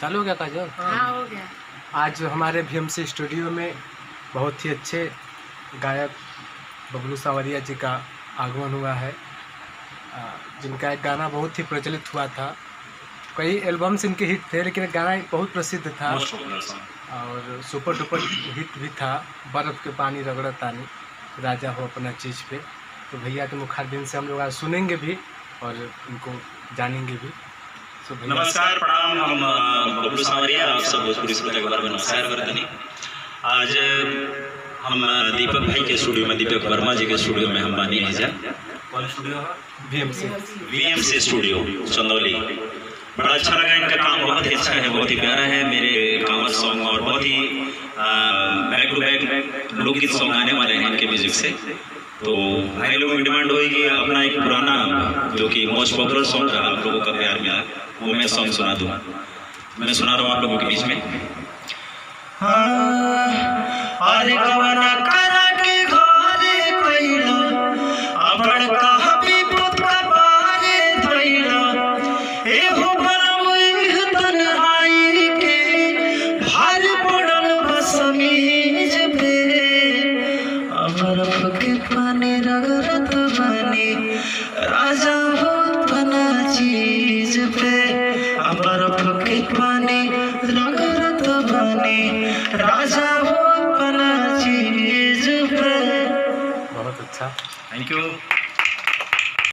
चालू हो गया काजल? हाँ हो गया। आज हमारे VMC स्टूडियो में बहुत ही अच्छे गायक बबलू सावरिया जी का आगमन हुआ है, जिनका एक गाना बहुत ही प्रचलित हुआ था। कई एल्बम्स इनके हिट थे, लेकिन एक गाना बहुत प्रसिद्ध था और सुपर डुपर हिट भी था, बर्फ़ के पानी रगड़तानी राजा हो अपना चीज़ पे। तो भैया के मुखारबिन से हम लोग आज सुनेंगे भी और उनको जानेंगे भी। नमस्कार, प्रणाम। हम बबलू सावरिया, आप सब भोजपुरी श्रोता के बारे में नमस्कार करते। आज हम दीपक भाई के स्टूडियो में, दीपक वर्मा जी के स्टूडियो में हम बानी है। कौन स्टूडियो है? VMC studio Chandauli. बड़ा अच्छा लगा, इनका काम बहुत ही अच्छा है, बहुत ही प्यारा है। मेरे कामर सॉन्ग और बहुत ही बैक टू बैक लोकगीत सॉन्ग आने वाले हैं इनके म्यूजिक से। तो भाई लोगों की डिमांड होगी अपना एक पुराना जो कि मोस्ट पॉपुलर सॉन्ग रहा, आप लोगों का प्यार मिला, वो मैं सॉन्ग सुना दूँ। मैं सुना रहा हूँ आप लोगों के बीच में। अरे कवना करा के घरे कोइला अपन कहा भी पुत का बारे धइला ए हो बरम इह तन्हाई के भार पड़ल बसमीज पे बर्फ के पानी रगड़त बनी राजा हो बना चीज पे बर्फ के पानी रगड़त बनी राजा हो बना चीज पे। बहुत अच्छा, थैंक यू।